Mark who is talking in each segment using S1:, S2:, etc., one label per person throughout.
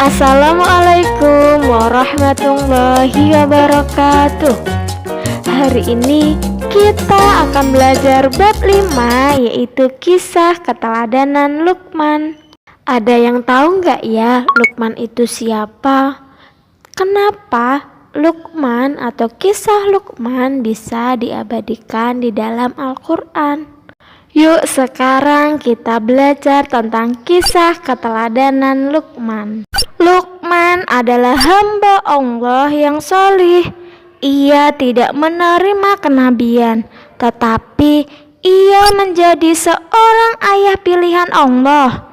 S1: Assalamualaikum warahmatullahi wabarakatuh. Hari ini kita akan belajar bab 5, yaitu kisah keteladanan Luqman. Ada yang tahu nggak ya Luqman itu siapa? Kenapa Luqman atau kisah Luqman bisa diabadikan di dalam Al-Quran? Yuk sekarang kita belajar tentang kisah keteladanan Luqman. Luqman adalah hamba Allah yang solih. Ia tidak menerima kenabian, tetapi ia menjadi seorang ayah pilihan Allah.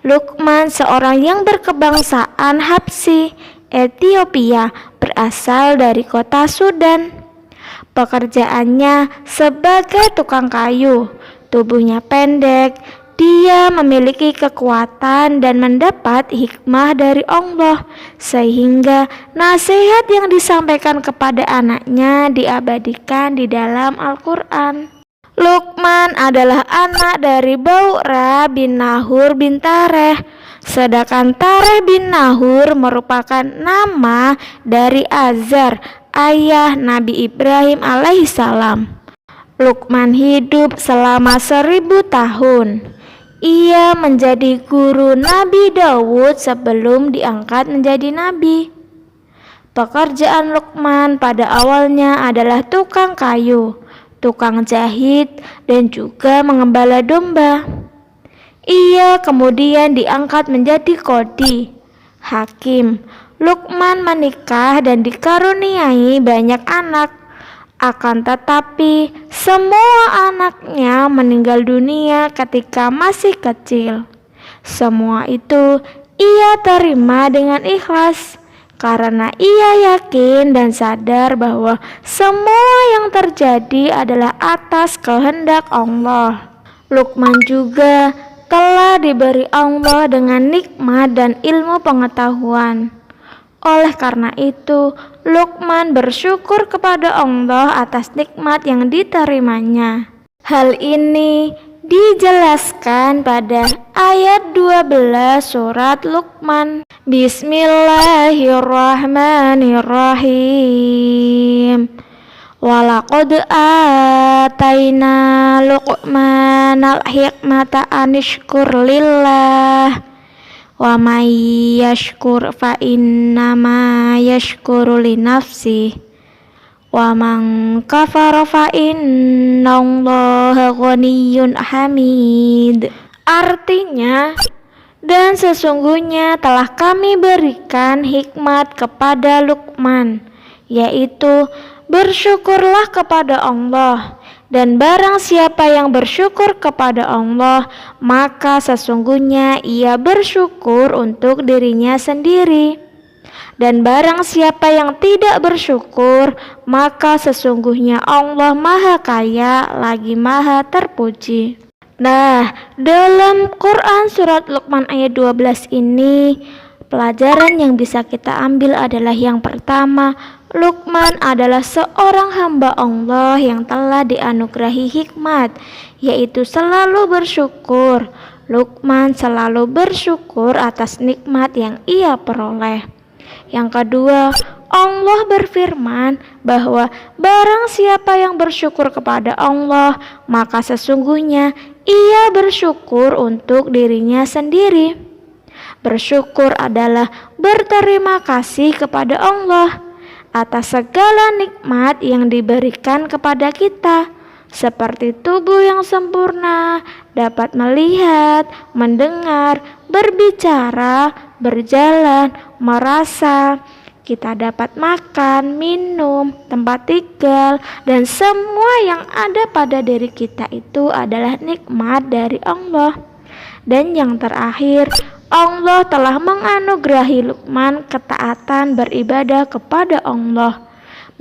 S1: Luqman seorang yang berkebangsaan Habsyi, Ethiopia, berasal dari kota Sudan. Pekerjaannya sebagai tukang kayu. Tubuhnya pendek, dia memiliki kekuatan dan mendapat hikmah dari Allah, sehingga nasihat yang disampaikan kepada anaknya diabadikan di dalam Al-Quran. Luqman adalah anak dari Bau'ra bin Nahur bin Tareh, sedangkan Tareh bin Nahur merupakan nama dari Azar, ayah Nabi Ibrahim alaihissalam. Luqman hidup selama 1000 tahun. Ia menjadi guru Nabi Daud sebelum diangkat menjadi nabi. Pekerjaan Luqman pada awalnya adalah tukang kayu, tukang jahit, dan juga mengembala domba. Ia kemudian diangkat menjadi qadhi, hakim. Luqman menikah dan dikaruniai banyak anak. Akan tetapi semua anaknya meninggal dunia ketika masih kecil. Semua itu ia terima dengan ikhlas, karena ia yakin dan sadar bahwa semua yang terjadi adalah atas kehendak Allah. Luqman juga telah diberi Allah dengan nikmat dan ilmu pengetahuan. Oleh karena itu, Luqman bersyukur kepada Allah atas nikmat yang diterimanya. Hal ini dijelaskan pada ayat 12 surat Luqman. Bismillahirrahmanirrahim. Walaqad ataina Luqmanal hikmata anishkur lillah. Wa may yashkur fa innama yashkuru li nafsi wa man kafara fa innallaha ghaniyyun hamid. Artinya, dan sesungguhnya telah kami berikan hikmat kepada Luqman, yaitu bersyukurlah kepada Allah. Dan barang siapa yang bersyukur kepada Allah, maka sesungguhnya ia bersyukur untuk dirinya sendiri. Dan barang siapa yang tidak bersyukur, maka sesungguhnya Allah Maha Kaya lagi Maha Terpuji. Nah, dalam Quran surat Luqman ayat 12 ini, pelajaran yang bisa kita ambil adalah yang pertama, Luqman adalah seorang hamba Allah yang telah dianugerahi hikmat, yaitu selalu bersyukur. Luqman selalu bersyukur atas nikmat yang ia peroleh. Yang kedua, Allah berfirman bahwa barang siapa yang bersyukur kepada Allah, maka sesungguhnya ia bersyukur untuk dirinya sendiri. Bersyukur adalah berterima kasih kepada Allah atas segala nikmat yang diberikan kepada kita, seperti tubuh yang sempurna, dapat melihat, mendengar, berbicara, berjalan, merasa. Kita dapat makan, minum, tempat tinggal, dan semua yang ada pada diri kita itu adalah nikmat dari Allah. Dan yang terakhir, Allah telah menganugerahi Luqman ketaatan beribadah kepada Allah,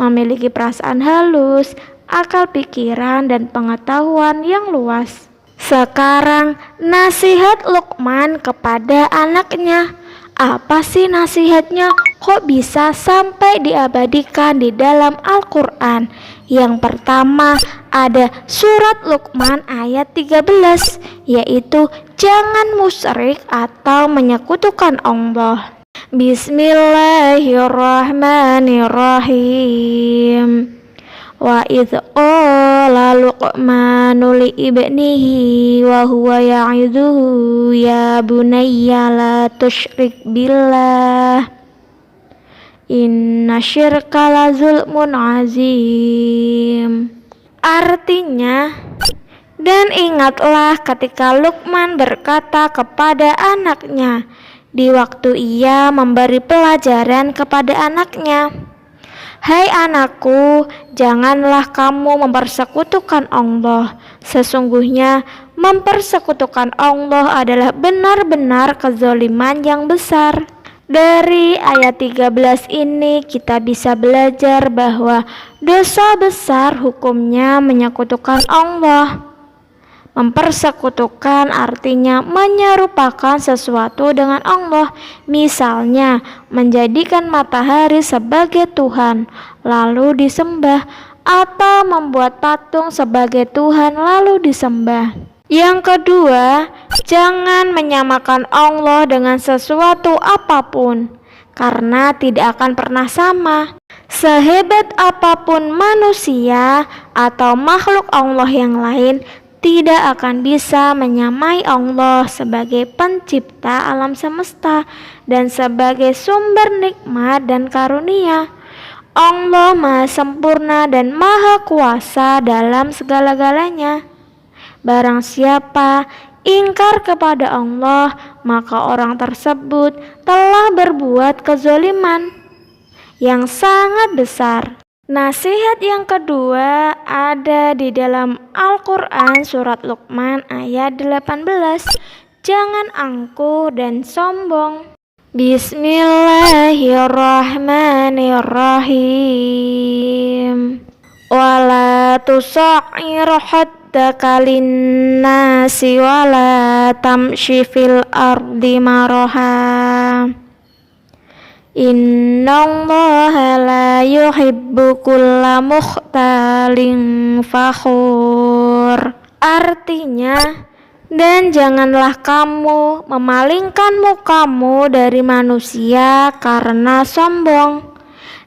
S1: memiliki perasaan halus, akal pikiran, dan pengetahuan yang luas. Sekarang, nasihat Luqman kepada anaknya. Apa sih nasihatnya? Kok bisa sampai diabadikan di dalam Al-Quran? Yang pertama ada surat Luqman ayat 13, yaitu jangan musyrik atau menyekutukan Allah. Bismillahirrahmanirrahim. Wa idh qala Luqmanu li ibnihi wa huwa ya'idhuhu ya bunayya la tusyrik billah inna syirka la zulmun azim. Artinya, dan ingatlah ketika Luqman berkata kepada anaknya di waktu ia memberi pelajaran kepada anaknya, "Hai anakku, janganlah kamu mempersekutukan Allah. Sesungguhnya mempersekutukan Allah adalah benar-benar kezaliman yang besar." Dari ayat 13 ini kita bisa belajar bahwa dosa besar hukumnya menyekutukan Allah. Mempersekutukan artinya menyerupakan sesuatu dengan Allah. Misalnya, menjadikan matahari sebagai Tuhan lalu disembah, atau membuat patung sebagai Tuhan lalu disembah. Yang kedua, jangan menyamakan Allah dengan sesuatu apapun, karena tidak akan pernah sama. Sehebat apapun manusia atau makhluk Allah yang lain, tidak akan bisa menyamai Allah sebagai pencipta alam semesta dan sebagai sumber nikmat dan karunia. Allah Maha Sempurna dan Maha Kuasa dalam segala-galanya. Barang siapa ingkar kepada Allah, maka orang tersebut telah berbuat kezaliman yang sangat besar. Nasihat yang kedua ada di dalam Al-Quran surat Luqman ayat 18. Jangan angkuh dan sombong. Bismillahirrahmanirrahim. Wala tusa'ir haddaka linnasi wala tamshi fil ardi maraha. Innallaha la yuhibbu kulla mukhtalin fakhur. Artinya, dan janganlah kamu memalingkan mukamu dari manusia karena sombong,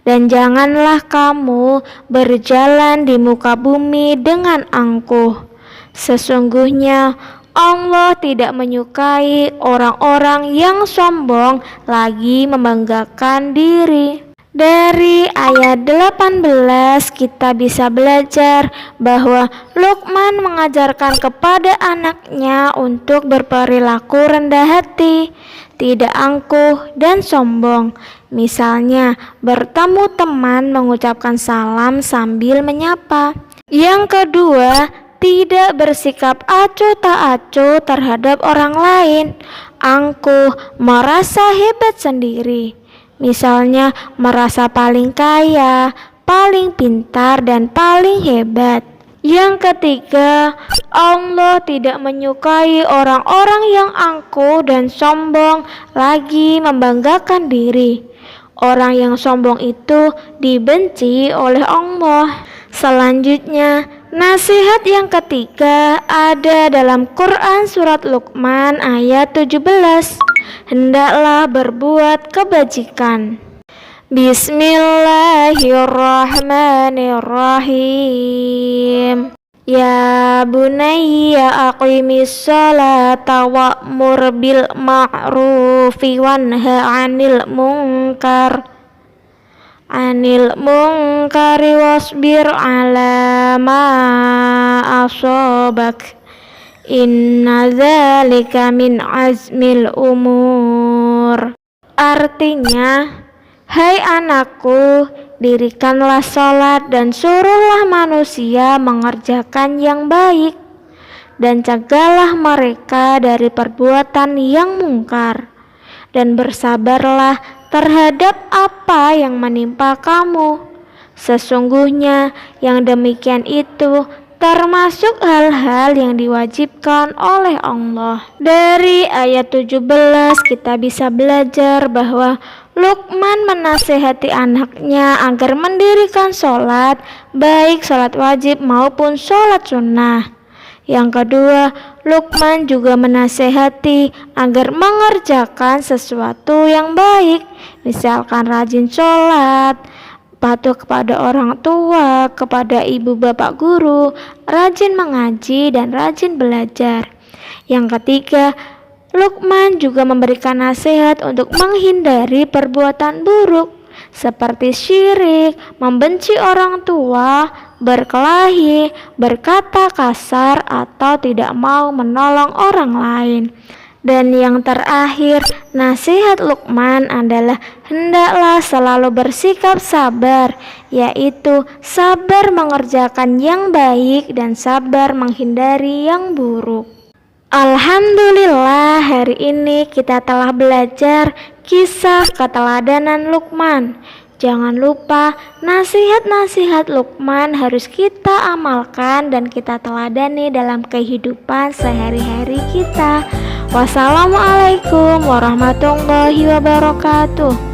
S1: dan janganlah kamu berjalan di muka bumi dengan angkuh. Sesungguhnya Allah tidak menyukai orang-orang yang sombong lagi membanggakan diri. Dari ayat 18 kita bisa belajar bahwa Luqman mengajarkan kepada anaknya untuk berperilaku rendah hati, tidak angkuh dan sombong. Misalnya, bertemu teman mengucapkan salam sambil menyapa. Yang kedua, tidak bersikap acuh tak acuh terhadap orang lain, angkuh, merasa hebat sendiri. Misalnya merasa paling kaya, paling pintar, dan paling hebat. Yang ketiga, Allah tidak menyukai orang-orang yang angkuh dan sombong lagi membanggakan diri. Orang yang sombong itu dibenci oleh Allah. Selanjutnya, nasihat yang ketiga ada dalam Quran surat Luqman ayat 17. Hendaklah berbuat kebajikan. Bismillahirrahmanirrahim. Ya bunayya aqimis sholata wa'mur bil ma'rufi wanha 'anil munkari wasbir 'ala ma asabak. Inna dzalika min azmil umur. Artinya, hai anakku, dirikanlah sholat dan suruhlah manusia mengerjakan yang baik, dan cegahlah mereka dari perbuatan yang mungkar, dan bersabarlah terhadap apa yang menimpa kamu. Sesungguhnya yang demikian itu termasuk hal-hal yang diwajibkan oleh Allah. Dari ayat 17 kita bisa belajar bahwa Luqman menasihati anaknya agar mendirikan sholat, baik sholat wajib maupun sholat sunnah. Yang kedua, Luqman juga menasehati agar mengerjakan sesuatu yang baik, misalkan rajin sholat, patuh kepada orang tua, kepada ibu bapak guru, rajin mengaji dan rajin belajar. Yang ketiga, Luqman juga memberikan nasihat untuk menghindari perbuatan buruk seperti syirik, membenci orang tua, berkelahi, berkata kasar, atau tidak mau menolong orang lain. Dan yang terakhir, nasihat Luqman adalah hendaklah selalu bersikap sabar, yaitu sabar mengerjakan yang baik dan sabar menghindari yang buruk. Alhamdulillah, hari ini kita telah belajar kisah keteladanan Luqman. Jangan lupa nasihat-nasihat Luqman harus kita amalkan dan kita teladani dalam kehidupan sehari-hari kita. Wassalamualaikum warahmatullahi wabarakatuh.